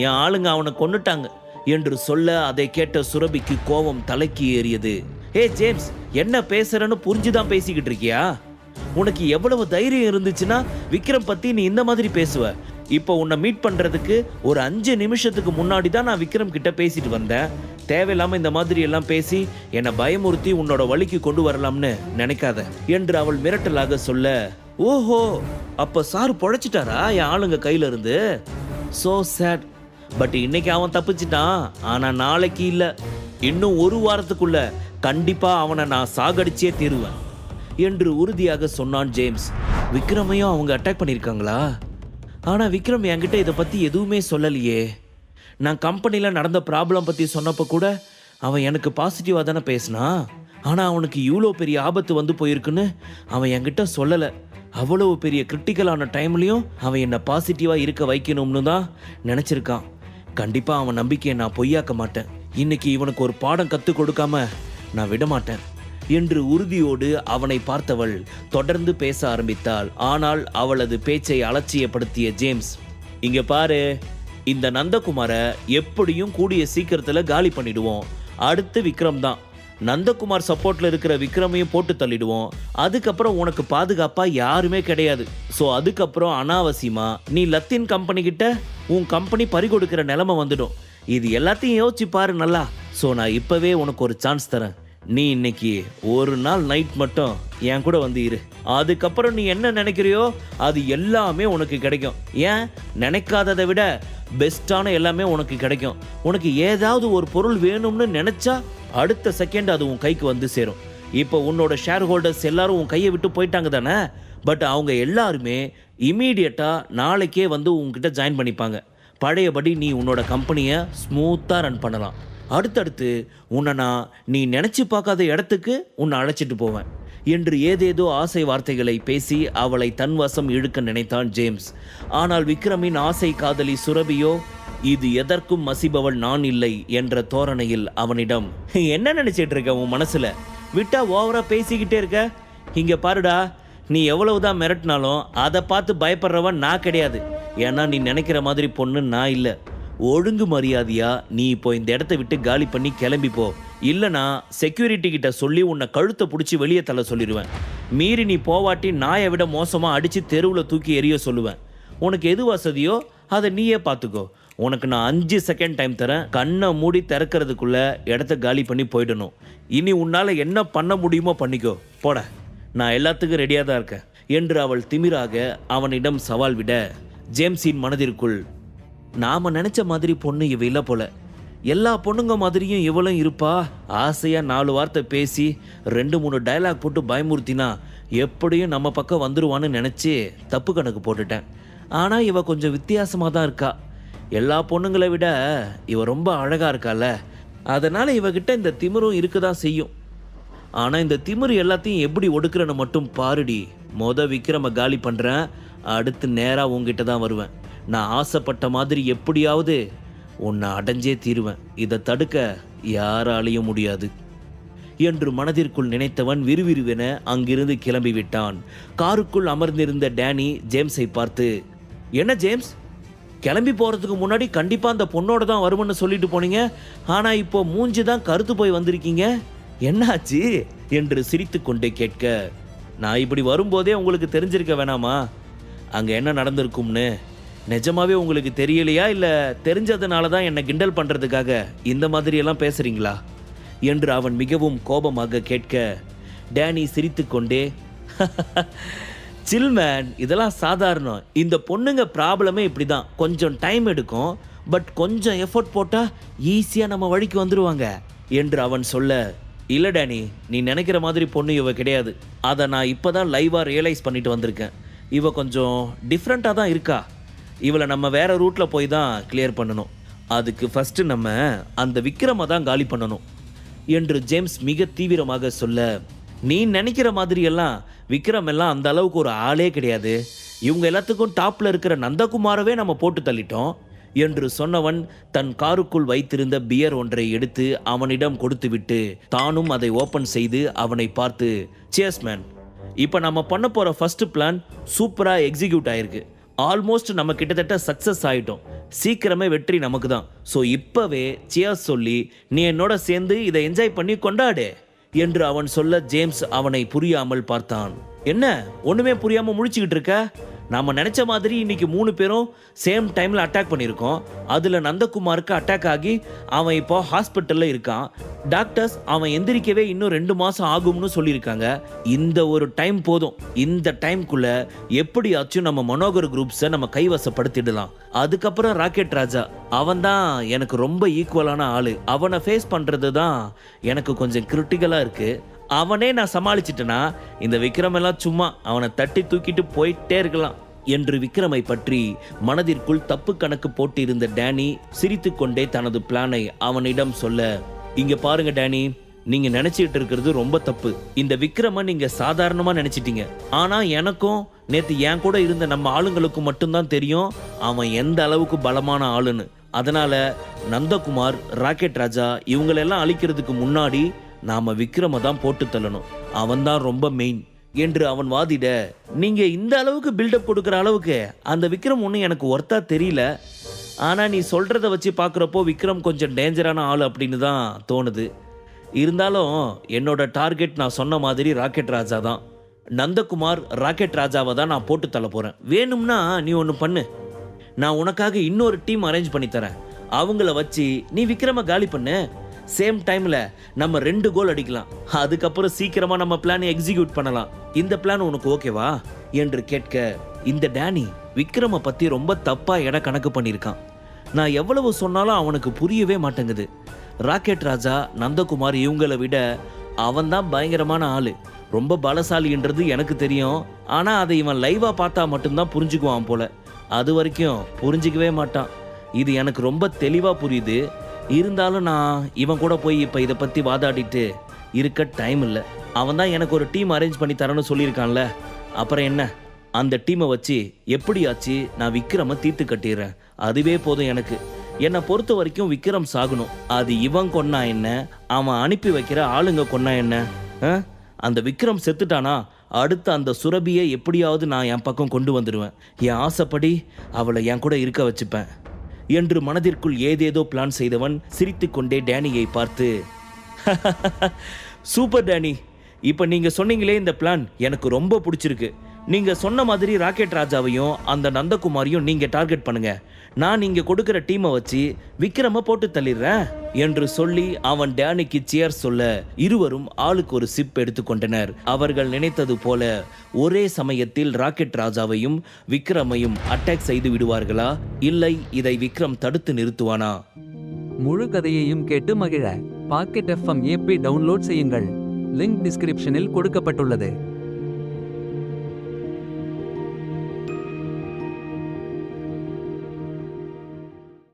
என் ஆளுங்க அவனை கொன்னுட்டாங்க என்று சொல்ல அதை கேட்ட சுரபிக்கு கோபம் தலைக்கு ஏறியது. ஏ ஜேம்ஸ், என்ன பேசுறன்னு புரிஞ்சுதான் பேசிக்கிட்டு இருக்கியா? உனக்கு எவ்வளவு தைரியம் இருந்துச்சுன்னா விக்ரம் பத்தி நீ இந்த மாதிரி பேசுவ? இப்போ உன்னை மீட் பண்றதுக்கு ஒரு 5 நிமிஷத்துக்கு முன்னாடி தான் நான் விக்ரம் கிட்ட பேசிட்டு வந்தேன். தேவையில்லாம இந்த மாதிரி எல்லாம் பேசி என்னை பயமுறுத்தி உன்னோட வழிக்கு கொண்டு வரலாம்னு நினைக்காத என்று அவள் மிரட்டலாக சொல்ல, ஓஹோ, அப்ப சார் பொழைச்சிட்டாரா என் ஆளுங்க கையில இருந்து? So sad. பட் இன்னைக்கு அவன் தப்பிச்சிட்டான், ஆனா நாளைக்கு இல்ல, இன்னும் 1 வாரத்துக்குள்ள கண்டிப்பா அவனை நான் சாகடிச்சே தீருவேன் என்று உறுதியாக சொன்னான் ஜேம்ஸ். விக்ரமையும் அவங்க அட்டாக் பண்ணியிருக்காங்களா? ஆனா விக்ரம் என்கிட்ட இதை பத்தி எதுவுமே சொல்லலையே. நான் கம்பெனியில் நடந்த ப்ராப்ளம் பற்றி சொன்னப்போ கூட அவன் எனக்கு பாசிட்டிவாக தானே பேசினான். ஆனால் அவனுக்கு இவ்வளோ பெரிய ஆபத்து வந்து போயிருக்குன்னு அவன் என்கிட்ட சொல்லலை. அவ்வளோ பெரிய கிரிட்டிக்கலான டைம்லையும் அவன் என்னை பாசிட்டிவாக இருக்க வைக்கணும்னு தான் நினச்சிருக்கான். கண்டிப்பாக அவன் நம்பிக்கையை நான் பொய்யாக்க மாட்டேன். இன்னைக்கு இவனுக்கு ஒரு பாடம் கற்றுக் கொடுக்காம நான் விடமாட்டேன் என்று உறுதியோடு அவனை பார்த்தவள் தொடர்ந்து பேச ஆரம்பித்தாள். ஆனால் அவளது பேச்சை அலட்சியப்படுத்திய ஜேம்ஸ், இங்க பாரு, இந்த நந்தகுமாரை எப்படியும் கூடிய சீக்கிரத்தில் காலி பண்ணிடுவோம். அடுத்து விக்ரம் தான். நந்தகுமார் சப்போர்ட்ல இருக்கிற விக்ரமையும் போட்டு தள்ளிடுவோம். அதுக்கப்புறம் உனக்கு பாதுகாப்பா யாருமே கிடையாது. ஸோ அதுக்கப்புறம் அனாவசியமா நீ லத்தீன் கம்பெனி கிட்ட உன் கம்பெனி பறிகொடுக்கிற நிலைமை வந்துடும். இது எல்லாத்தையும் யோசிச்சு பாரு நல்லா. ஸோ நான் இப்பவே உனக்கு ஒரு சான்ஸ் தரேன். நீ இன்னைக்கு ஒரு நாள் நைட் மட்டும் என் கூட வந்து இரு. அதுக்கப்புறம் நீ என்ன நினைக்கிறியோ அது எல்லாமே உனக்கு கிடைக்கும். ஏன், நினைக்காததை விட பெஸ்டான எல்லாமே உனக்கு கிடைக்கும். உனக்கு ஏதாவது ஒரு பொருள் வேணும்னு நினைச்சா அடுத்த செகண்ட் அது உன் கைக்கு வந்து சேரும். இப்போ உன்னோட ஷேர் ஹோல்டர்ஸ் எல்லாரும் உன் கையை விட்டு போயிட்டாங்க தானே. பட் அவங்க எல்லாருமே இமீடியட்டா நாளைக்கே வந்து உன்கிட்ட ஜாயின் பண்ணிப்பாங்க. பழையபடி நீ உன்னோட கம்பெனியை ஸ்மூத்தாக ரன் பண்ணலாம். அடுத்தடுத்து உன்னை நான் நீ நினச்சி பார்க்காத இடத்துக்கு உன்னை அழைச்சிட்டு போவேன் என்று ஏதேதோ ஆசை வார்த்தைகளை பேசி அவளை தன்வசம் இழுக்க நினைத்தான் ஜேம்ஸ். ஆனால் விக்ரமின் ஆசை காதலி சுரபியோ இது எதற்கும் மசிபவள் நான் இல்லை என்ற தோரணையில் அவனிடம், என்ன நினைச்சிட்டு இருக்க உன் மனசுல? விட்டா ஓவரா பேசிக்கிட்டே இருக்க. இங்க பாருடா, நீ எவ்வளவுதான் மிரட்டினாலும் அதை பார்த்து பயப்படுறவன் நான் கிடையாது. ஏன்னா நீ நினைக்கிற மாதிரி பொண்ணு நான் இல்லை. ஒழுங்கு மரியாதையா நீ இப்போ இந்த இடத்த விட்டு காலி பண்ணி கிளம்பி போ. இல்லைனா செக்யூரிட்டி கிட்ட சொல்லி உன்னை கழுத்தை பிடிச்சி வெளியே தள்ள சொல்லிடுவேன். மீறி நீ போவாட்டி நாயை விட மோசமாக அடித்து தெருவில் தூக்கி எறிய சொல்லுவேன். உனக்கு எது வசதியோ அதை நீயே பார்த்துக்கோ. உனக்கு நான் 5 செகண்ட் டைம் தரேன். கண்ணை மூடி திறக்கிறதுக்குள்ள இடத்த காலி பண்ணி போயிடணும். இனி உன்னால் என்ன பண்ண முடியுமோ பண்ணிக்கோ, போட, நான் எல்லாத்துக்கும் ரெடியாக தான் இருக்கேன் என்று அவள் திமிராக அவனிடம் சவால் விட, ஜேம்ஸின் மனதிற்குள், நாம நினைச்ச மாதிரி பொண்ணு இவ இல்லை போல. எல்லா பொண்ணுங்க மாதிரியும் இவளும் இருப்பா. ஆசையாக 4 வார்த்தை பேசி 2-3 டயலாக் போட்டு பயமுறுத்தினா எப்படியும் நம்ம பக்கம் வந்துருவான்னு நினச்சி தப்பு கணக்கு போட்டுட்டேன். ஆனால் இவ கொஞ்சம் வித்தியாசமாக தான் இருக்கா. எல்லா பொண்ணுங்களை விட இவ ரொம்ப அழகாக இருக்கால. அதனால் இவகிட்ட இந்த திமிரும் இருக்க தான் செய்யும். ஆனால் இந்த திமிரு எல்லாத்தையும் எப்படி ஒடுக்குறன்னு மட்டும் பாருடி. விக்ரம காலி பண்ணுறேன். அடுத்து நேராக உங்ககிட்ட தான் வருவேன். நான் ஆசைப்பட்ட மாதிரி எப்படியாவது உன்னை அடைஞ்சே தீருவேன். இதை தடுக்க யாராலையும் முடியாது என்று மனதிற்குள் நினைத்தவன் விறுவிறுவென அங்கிருந்து கிளம்பி விட்டான். காருக்குள் அமர்ந்திருந்த டேனி ஜேம்ஸை பார்த்து, என்ன ஜேம்ஸ், கிளம்பி போகிறதுக்கு முன்னாடி கண்டிப்பாக அந்த பொண்ணோட தான் வரும்னு சொல்லிட்டு போனீங்க. ஆனால் இப்போ மூஞ்சி தான் கருத்து போய் வந்திருக்கீங்க, என்னாச்சு என்று சிரித்து கொண்டே கேட்க, நான் இப்படி வரும்போதே உங்களுக்கு தெரிஞ்சிருக்க வேணாமா அங்கே என்ன நடந்திருக்கும்னு? நிஜமாவே உங்களுக்கு தெரியலையா, இல்லை தெரிஞ்சதுனால தான் என்னை கிண்டல் பண்ணுறதுக்காக இந்த மாதிரியெல்லாம் பேசுகிறீங்களா என்று அவன் மிகவும் கோபமாக கேட்க, டேனி சிரித்து கொண்டே, சில்மேன், இதெல்லாம் சாதாரணம். இந்த பொண்ணுங்க ப்ராப்ளமே இப்படி தான். கொஞ்சம் டைம் எடுக்கும், பட் கொஞ்சம் எஃபோர்ட் போட்டால் ஈஸியாக நம்ம வழிக்கு வந்துடுவாங்க என்று அவன் சொல்ல, இல்லை டேனி, நீ நினைக்கிற மாதிரி பொண்ணு இவ கிடையாது. அதை நான் இப்போ தான் லைவாக ரியலைஸ் பண்ணிட்டு வந்திருக்கேன். இவ கொஞ்சம் டிஃப்ரெண்ட்டாக தான் இருக்கா. இவளை நம்ம வேற ரூட்டில் போய் தான் கிளியர் பண்ணணும். அதுக்கு ஃபஸ்ட்டு நம்ம அந்த விக்ரமை தான் காலி பண்ணணும் என்று ஜேம்ஸ் மிக தீவிரமாக சொல்ல, நீ நினைக்கிற மாதிரியெல்லாம் விக்ரம் எல்லாம் அந்த அளவுக்கு ஒரு ஆளே கிடையாது. இவங்க எல்லாத்துக்கும் டாப்பில் இருக்கிற நந்தகுமாரவே நம்ம போட்டு தள்ளிட்டோம் என்று சொன்னவன் தன் காருக்குள் வைத்திருந்த பியர் ஒன்றை எடுத்து அவனிடம் கொடுத்துவிட்டு தானும் அதை ஓப்பன் செய்து அவனை பார்த்து, சியர்ஸ் மேன், இப்போ நம்ம பண்ண போகிற ஃபர்ஸ்ட் பிளான் சூப்பராக எக்ஸிக்யூட் ஆயிருக்கு. ஆல்மோஸ்ட் நம்ம கிட்டத்தட்ட சக்ஸஸ் ஆயிட்டோம். சீக்கிரமே வெற்றி நமக்கு தான். ஸோ இப்பவே சியர்ஸ் சொல்லி நீ என்னோட சேர்ந்து இதை என்ஜாய் பண்ணி கொண்டாடு என்று அவன் சொல்ல ஜேம்ஸ் அவனை புரியாமல் பார்த்தான். என்ன ஒண்ணுமே புரியாம முழிச்சுக்கிட்டு இருக்க? நாம நினைச்ச மாதிரி இன்னைக்கு 3 பேரும் சேம் டைம்ல அட்டாக் பண்ணியிருக்கோம். அதுல நந்தகுமாருக்கு அட்டாக் ஆகி அவன் இப்போ ஹாஸ்பிட்டல்ல இருக்கான். டாக்டர்ஸ் அவன் எந்திரிக்கவே இன்னும் 2 மாசம் ஆகும்னு சொல்லியிருக்காங்க. இந்த ஒரு டைம் போதும். இந்த டைம்குள்ள எப்படியாச்சும் நம்ம மனோகர் குரூப்ஸை நம்ம கைவசப்படுத்திடலாம். அதுக்கப்புறம் ராக்கெட் ராஜா அவன் தான் எனக்கு ரொம்ப ஈக்குவலான ஆளு. அவனை ஃபேஸ் பண்றது தான் எனக்கு கொஞ்சம் கிரிட்டிக்கலா இருக்கு. அவனே நான் சமாளிச்சிட்டேனா இந்த விக்ரம் எல்லாம் சும்மா அவனை தட்டி தூக்கிட்டு போயிட்டே இருக்கலாம் என்று விக்ரமை பற்றி மனதிற்குள் தப்பு கணக்கு போட்டிருந்த டேனி சிரித்துக்கொண்டே தனது பிளானை அவனிடம் சொல்ல, இங்க பாருங்க டேனி, நீங்க நினைச்சிட்டு இருக்கிறது ரொம்ப தப்பு. இந்த விக்ரம நீங்க சாதாரணமா நினைச்சிட்டீங்க. ஆனா எனக்கும் நேத்து என் கூட இருந்த நம்ம ஆளுங்களுக்கும் மட்டும்தான் தெரியும் அவன் எந்த அளவுக்கு பலமான ஆளுன்னு. அதனால நந்தகுமார், ராக்கெட் ராஜா இவங்களெல்லாம் அழிக்கிறதுக்கு முன்னாடி நாம விக்ரம தான் போட்டு தள்ளணும். அவன் தான் ரொம்ப மெயின் என்று அவன் வாதிட, நீங்க இந்த அளவுக்கு பில்டப் கொடுக்குற அளவுக்கு அந்த விக்ரம் ஒன்றும் எனக்கு ஒர்த்தா தெரியல. ஆனா நீ சொல்றத வச்சு பார்க்குறப்போ விக்ரம் கொஞ்சம் டேஞ்சரான ஆள் அப்படின்னு தான் தோணுது. இருந்தாலும் என்னோட டார்கெட் நான் சொன்ன மாதிரி ராக்கெட் ராஜா தான். நந்தகுமார், ராக்கெட் ராஜாவை தான் நான் போட்டு தள்ள போறேன். வேணும்னா நீ ஒன்று பண்ணு, நான் உனக்காக இன்னொரு டீம் அரேஞ்ச் பண்ணி தரேன். அவங்கள வச்சு நீ விக்ரம காலி பண்ணு. சேம் டைம்ல நம்ம 2 கோல் அடிக்கலாம். அதுக்கப்புறம் சீக்கிரமா நம்ம பிளானை எக்ஸிக்யூட் பண்ணலாம். இந்த பிளான் உனக்கு ஓகேவா என்று கேட்க, இந்த டேனி விக்ரம பத்தி ரொம்ப தப்பா எடை கணக்கு பண்ணியிருக்கான். நான் எவ்வளவு சொன்னாலும் அவனுக்கு புரியவே மாட்டேங்குது. ராக்கெட் ராஜா, நந்தகுமார் இவங்களை விட அவன் தான் பயங்கரமான ஆளு. ரொம்ப பலசாலின்றது எனக்கு தெரியும். ஆனா அதை இவன் லைவா பார்த்தா மட்டும்தான் புரிஞ்சுக்குவான் போல. அது வரைக்கும் புரிஞ்சிக்கவே மாட்டான். இது எனக்கு ரொம்ப தெளிவா புரியுது. இருந்தாலும் நான் இவன் கூட போய் இப்போ இதை பற்றி வாதாடிட்டு இருக்க டைம் இல்லை. அவன் தான் எனக்கு ஒரு டீம் அரேஞ்ச் பண்ணி தரேன்னு சொல்லியிருக்கான்ல. அப்புறம் என்ன, அந்த டீமை வச்சு எப்படியாச்சு நான் விக்ரமை தீர்த்து கட்டிடுறேன். அதுவே போதும் எனக்கு. என்னை பொறுத்த வரைக்கும் விக்ரம் சாகணும். அது இவன் கொன்னா என்ன, அவன் அனுப்பி வைக்கிற ஆளுங்க கொன்னா என்ன? அந்த விக்ரம் செத்துட்டானா அடுத்து அந்த சுரபியை எப்படியாவது நான் என் பக்கம் கொண்டு வந்துடுவேன். என் ஆசைப்படி அவளை என் கூட இருக்க வச்சுப்பேன் என்று மனதிற்குள் ஏதேதோ பிளான் செய்தவன் சிரித்துக்கொண்டே டேனியை பார்த்து, சூப்பர் டேனி, இப்போ நீங்க சொன்னீங்களே இந்த பிளான் எனக்கு ரொம்ப பிடிச்சிருக்கு. நீங்க சொன்ன மாதிரி ராக்கெட் ராஜாவையும் அந்த நந்தகுமாரையும் நீங்க டார்கெட் பண்ணுங்க. நான் நீங்க கொடுக்கிற டீமை வச்சு விக்ரம போட்டு தள்ளிடுறேன் என்று சொல்லி அவன் டேனிக்கு சியர் சொல்ல இருவரும் ஆளுக்கு ஒரு சிப் எடுத்துக்கொண்டனர். அவர்கள் நினைத்தது போல ஒரே சமயத்தில் ராக்கெட் ராஜாவையும் விக்ரமையும் அட்டாக் செய்து விடுவார்களா, இல்லை இதை விக்ரம் தடுத்து நிறுத்துவானா? முழு கதையையும் கேட்டு மகிழ பாக்கெட் FM ஆப்பை டவுன்லோட் செய்யுங்கள். லிங்க் டிஸ்கிரிப்ஷனில் கொடுக்கப்பட்டுள்ளது.